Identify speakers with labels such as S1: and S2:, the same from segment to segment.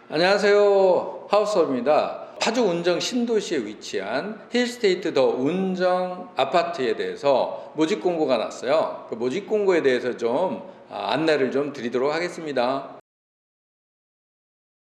S1: 안녕하세요. 하우스업입니다. 파주 운정 신도시에 위치한 힐스테이트 더 운정 아파트에 대해서 모집 공고가 났어요. 그 모집 공고에 대해서 좀 안내를 좀 드리도록 하겠습니다.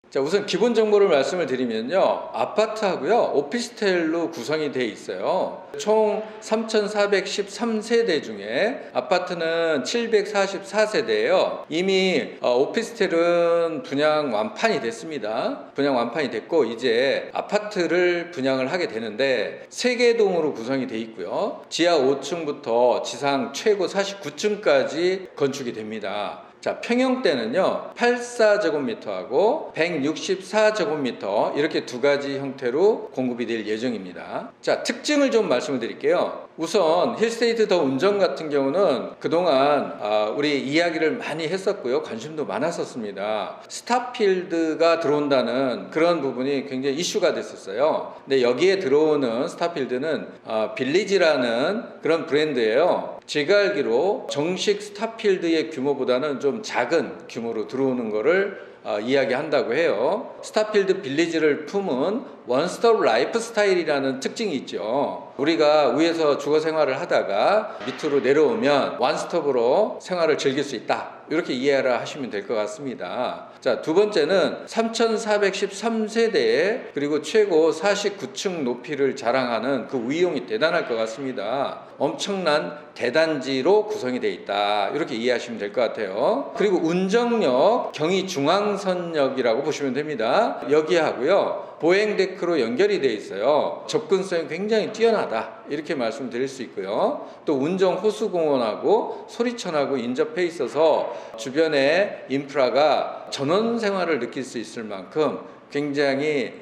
S1: 자, 우선 기본 정보를 말씀을 드리면요. 아파트하고요, 오피스텔로 구성이 되어 있어요. 총 3,413세대 중에 아파트는 744세대예요. 이미 오피스텔은 분양 완판이 됐습니다. 분양 완판이 됐고 이제 아파트를 분양을 하게 되는데 3개 동으로 구성이 되어 있고요. 지하 5층부터 지상 최고 49층까지 건축이 됩니다. 자, 평형대는요 84제곱미터하고 164제곱미터 이렇게 두 가지 형태로 공급이 될 예정입니다. 자, 특징을 좀 말씀을 드릴게요. 우선 힐스테이트 더 운정 같은 경우는 그동안 우리 이야기를 많이 했었고요, 관심도 많았었습니다. 스타필드가 들어온다는 그런 부분이 굉장히 이슈가 됐었어요. 근데 여기에 들어오는 스타필드는 빌리지라는 그런 브랜드예요. 제가 알기로 정식 스타필드의 규모보다는 좀 작은 규모로 들어오는 거를 이야기한다고 해요. 스타필드 빌리지를 품은 원스톱 라이프 스타일이라는 특징이 있죠. 우리가 위에서 주거 생활을 하다가 밑으로 내려오면 원스톱으로 생활을 즐길 수 있다, 이렇게 이해를 하시면 될 것 같습니다. 자, 두 번째는 3,413세대에 그리고 최고 49층 높이를 자랑하는 그 위용이 대단할 것 같습니다. 엄청난 대단지로 구성이 되어 있다, 이렇게 이해하시면 될 것 같아요. 그리고 운정역 경의중앙선역이라고 보시면 됩니다. 여기하고요 보행데크로 연결이 되어 있어요. 접근성이 굉장히 뛰어나다, 이렇게 말씀드릴 수 있고요. 또 운정 호수공원하고 소리천하고 인접해 있어서 주변의 인프라가 전원 생활을 느낄 수 있을 만큼 굉장히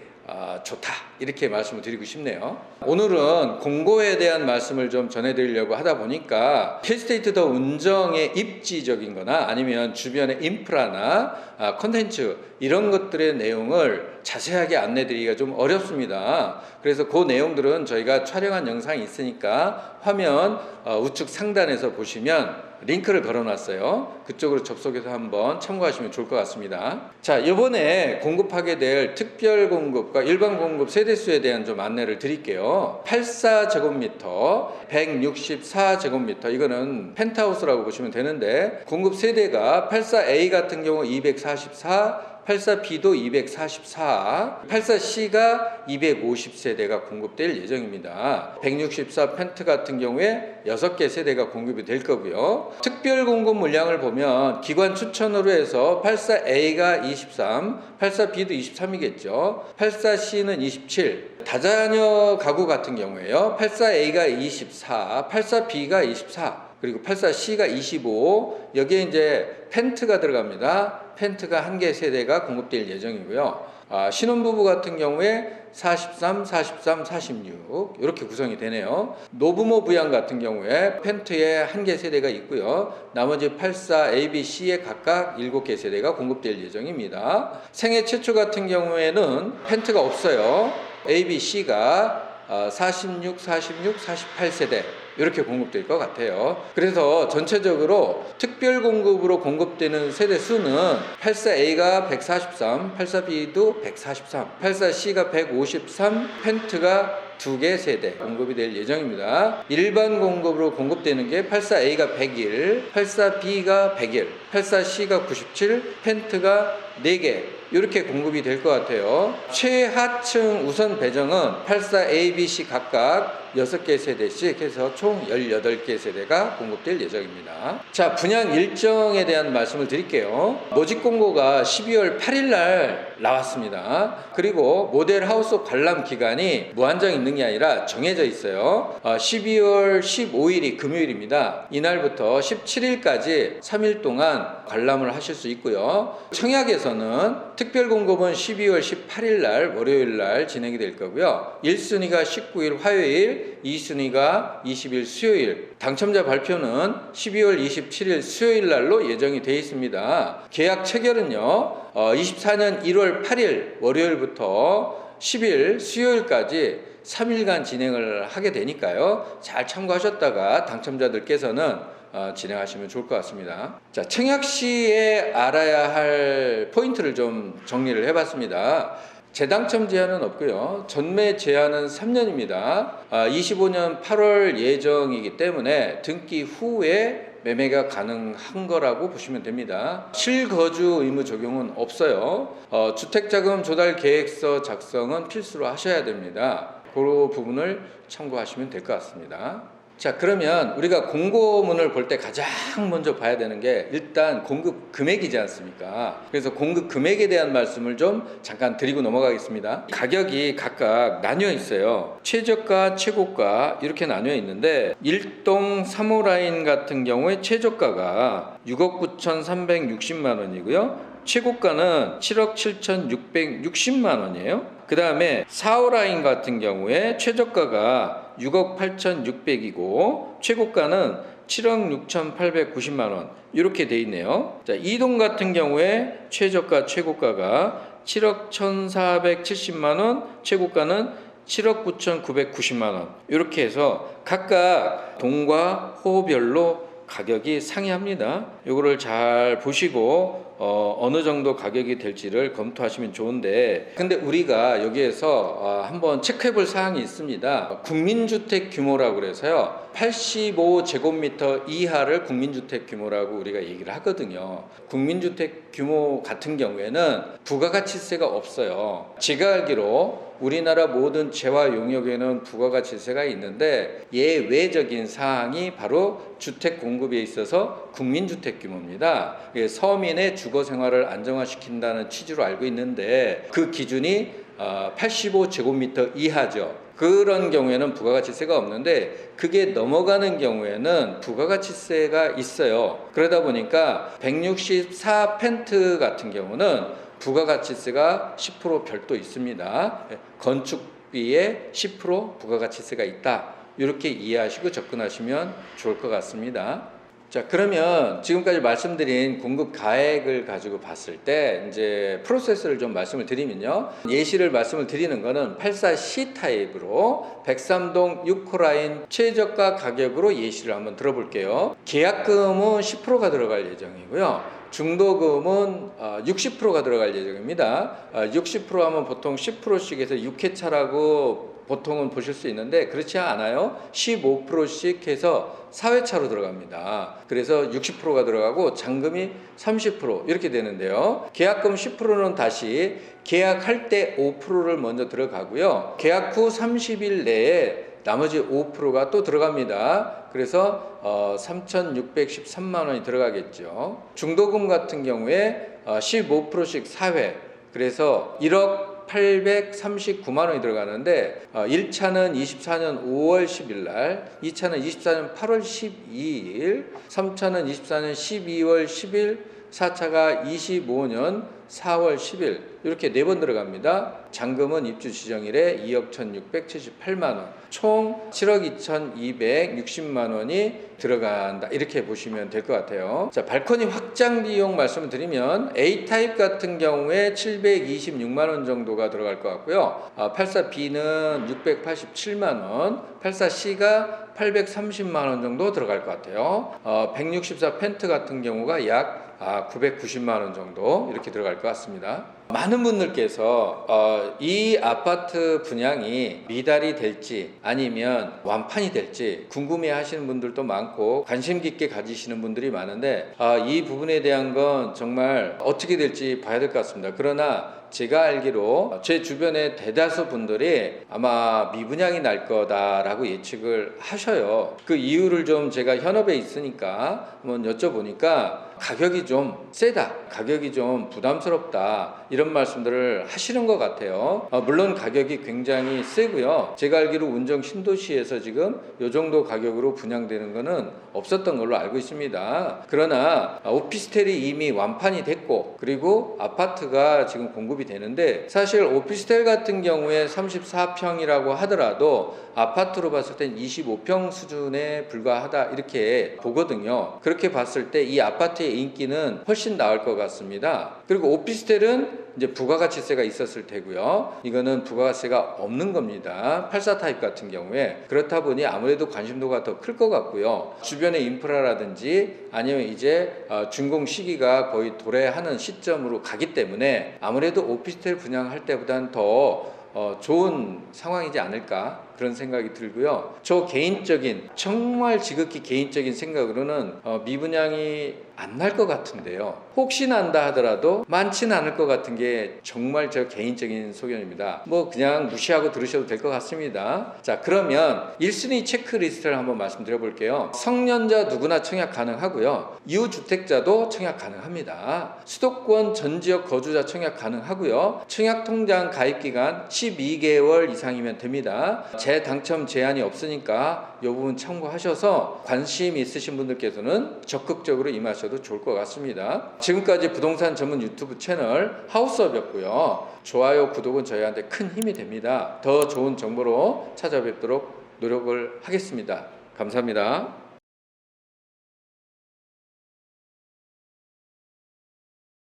S1: 좋다, 이렇게 말씀을 드리고 싶네요. 오늘은 공고에 대한 말씀을 좀 전해드리려고 하다 보니까 힐스테이트 더 운정의 입지적인 거나 아니면 주변의 인프라나 콘텐츠 이런 것들의 내용을 자세하게 안내드리기가 좀 어렵습니다. 그래서 그 내용들은 저희가 촬영한 영상이 있으니까 화면 우측 상단에서 보시면 링크를 걸어놨어요. 그쪽으로 접속해서 한번 참고하시면 좋을 것 같습니다. 자, 이번에 공급하게 될 특별 공급과 일반 공급 세대수에 대한 좀 안내를 드릴게요. 84제곱미터, 164제곱미터, 이거는 펜트하우스라고 보시면 되는데 공급 세대가 84A 같은 경우 244, 84B도 244, 84C가 250세대가 공급될 예정입니다. 164 펜트 같은 경우에 6개 세대가 공급이 될 거고요. 특별 공급 물량을 보면 기관 추천으로 해서 84A가 23, 84B도 23이겠죠. 84C는 27, 다자녀 가구 같은 경우에요 84A가 24, 84B가 24, 그리고 84C가 25, 여기에 이제 펜트가 들어갑니다. 펜트가 1개 세대가 공급될 예정이고요. 신혼부부 같은 경우에 43, 43, 46 이렇게 구성이 되네요. 노부모 부양 같은 경우에 펜트에 1개 세대가 있고요. 나머지 84, A, B, C에 각각 7개 세대가 공급될 예정입니다. 생애 최초 같은 경우에는 펜트가 없어요. A, B, C가 46, 46, 48세대 이렇게 공급될 것 같아요. 그래서 전체적으로 특별 공급으로 공급되는 세대 수는 84A가 143, 84B도 143, 84C가 153, 펜트가 2개 세대 공급이 될 예정입니다. 일반 공급으로 공급되는 게 84A가 101, 84B가 101, 84C가 97, 펜트가 4개 이렇게 공급이 될 것 같아요. 최하층 우선 배정은 84A, B, C 각각 6개 세대씩 해서 총 18개 세대가 공급될 예정입니다. 자, 분양 일정에 대한 말씀을 드릴게요. 모집 공고가 12월 8일 날 나왔습니다. 그리고 모델 하우스 관람 기간이 무한정 있는 게 아니라 정해져 있어요. 12월 15일이 금요일입니다. 이날부터 17일까지 3일 동안 관람을 하실 수 있고요. 청약에서는 특별 공급은 12월 18일 날 월요일 날 진행이 될 거고요. 1순위가 19일 화요일, 2순위가 20일 수요일, 당첨자 발표는 12월 27일 수요일 날로 예정이 되어 있습니다. 계약 체결은요 24년 1월 8일 월요일부터 10일 수요일까지 3일간 진행을 하게 되니까요. 잘 참고하셨다가 당첨자들께서는 진행하시면 좋을 것 같습니다. 자, 청약 시에 알아야 할 포인트를 좀 정리를 해봤습니다. 재당첨 제한은 없고요. 전매 제한은 3년입니다. 25년 8월 예정이기 때문에 등기 후에 매매가 가능한 거라고 보시면 됩니다. 실거주 의무 적용은 없어요. 주택자금 조달 계획서 작성은 필수로 하셔야 됩니다. 그 부분을 참고하시면 될 것 같습니다. 자, 그러면 우리가 공고문을 볼 때 가장 먼저 봐야 되는 게 일단 공급 금액이지 않습니까? 그래서 공급 금액에 대한 말씀을 좀 잠깐 드리고 넘어가겠습니다. 가격이 각각 나뉘어 있어요. 최저가, 최고가 이렇게 나뉘어 있는데 일동 3호 라인 같은 경우에 최저가가 6억 9,360만 원이고요. 최고가는 7억 7,660만 원이에요. 그 다음에 4호 라인 같은 경우에 최저가가 6억 8,600이고 최고가는 7억 6,890만 원 이렇게 돼 있네요. 자, 2동 같은 경우에 최저가 최고가가 7억 1,470만 원, 최고가는 7억 9,990만 원 이렇게 해서 각각 동과 호별로 가격이 상이합니다. 이거를 잘 보시고 어느 정도 가격이 될지를 검토하시면 좋은데, 근데 우리가 여기에서 한번 체크해 볼 사항이 있습니다. 국민주택 규모라고 그래서요, 85제곱미터 이하를 국민주택 규모라고 우리가 얘기를 하거든요. 국민주택 규모 같은 경우에는 부가가치세가 없어요. 제가 알기로 우리나라 모든 재화 용역에는 부가가치세가 있는데 예외적인 사항이 바로 주택 공급에 있어서 국민주택 규모입니다. 서민의 주거 생활을 안정화시킨다는 취지로 알고 있는데 그 기준이 85제곱미터 이하죠. 그런 경우에는 부가가치세가 없는데 그게 넘어가는 경우에는 부가가치세가 있어요. 그러다 보니까 164펜트 같은 경우는 부가가치세가 10% 별도 있습니다. 건축비에 10% 부가가치세가 있다. 이렇게 이해하시고 접근하시면 좋을 것 같습니다. 자, 그러면 지금까지 말씀드린 공급 가액을 가지고 봤을 때 이제 프로세스를 좀 말씀을 드리면요. 예시를 말씀을 드리는 거는 84C 타입으로 103동 6호 라인 최저가 가격으로 예시를 한번 들어볼게요. 계약금은 10%가 들어갈 예정이고요. 중도금은 60%가 들어갈 예정입니다. 60% 하면 보통 10%씩 해서 6회차라고 보통은 보실 수 있는데 그렇지 않아요. 15%씩 해서 4회차로 들어갑니다. 그래서 60%가 들어가고 잔금이 30% 이렇게 되는데요. 계약금 10%는 다시 계약할 때 5%를 먼저 들어가고요. 계약 후 30일 내에 나머지 5%가 또 들어갑니다. 그래서 3,613만 원이 들어가겠죠. 중도금 같은 경우에 15%씩 4회, 그래서 1억 839만 원이 들어가는데 1차는 24년 5월 10일 날, 2차는 24년 8월 12일, 3차는 24년 12월 10일, 4차가 25년 4월 10일 이렇게 4번 들어갑니다. 잔금은 입주 지정일에 2억 1,678만 원, 총 7억 2,260만 원이 들어간다. 이렇게 보시면 될 것 같아요. 자, 발코니 확장 비용 말씀을 드리면 A타입 같은 경우에 726만 원 정도가 들어갈 것 같고요. 84B는 687만 원, 84C가 830만 원 정도 들어갈 것 같아요. 164 펜트 같은 경우가 약 990만 원 정도 이렇게 들어갈 것 같습니다. 많은 분들께서 이 아파트 분양이 미달이 될지 아니면 완판이 될지 궁금해 하시는 분들도 많고 관심 깊게 가지시는 분들이 많은데 이 부분에 대한 건 정말 어떻게 될지 봐야 될 것 같습니다. 그러나 제가 알기로 제 주변의 대다수 분들이 아마 미분양이 날 거다라고 예측을 하셔요. 그 이유를 좀 제가 현업에 있으니까 한번 여쭤보니까 가격이 좀 세다, 가격이 좀 부담스럽다, 이런 말씀들을 하시는 것 같아요. 물론 가격이 굉장히 세고요. 제가 알기로 운정 신도시에서 지금 이 정도 가격으로 분양되는 거는 없었던 걸로 알고 있습니다. 그러나 오피스텔이 이미 완판이 됐고 그리고 아파트가 지금 공급이 되는데, 사실 오피스텔 같은 경우에 34평이라고 하더라도 아파트로 봤을 땐 25평 수준에 불과하다 이렇게 보거든요. 그렇게 봤을 때 이 아파트의 인기는 훨씬 나을 것 같습니다. 그리고 오피스텔은 이제 부가가치세가 있었을 테고요. 이거는 부가가치세가 없는 겁니다. 84 타입 같은 경우에. 그렇다 보니 아무래도 관심도가 더 클 것 같고요. 주변의 인프라라든지 아니면 이제 준공 시기가 거의 도래하는 시점으로 가기 때문에 아무래도 오피스텔 분양할 때보다는 더 좋은 상황이지 않을까 그런 생각이 들고요. 저 개인적인 정말 지극히 개인적인 생각으로는 미분양이 안 날 것 같은데요. 혹시 난다 하더라도 많지는 않을 것 같은 게 정말 저 개인적인 소견입니다. 뭐 그냥 무시하고 들으셔도 될 것 같습니다. 자, 그러면 1순위 체크리스트를 한번 말씀드려 볼게요. 성년자 누구나 청약 가능하고요. 이후주택자도 청약 가능합니다. 수도권 전 지역 거주자 청약 가능하고요. 청약통장 가입기간 12개월 이상이면 됩니다. 재당첨 제한이 없으니까 이 부분 참고하셔서 관심 있으신 분들께서는 적극적으로 임하셔도 좋을 것 같습니다. 지금까지 부동산 전문 유튜브 채널 하우스업이었고요. 좋아요, 구독은 저희한테 큰 힘이 됩니다. 더 좋은 정보로 찾아뵙도록 노력을 하겠습니다. 감사합니다.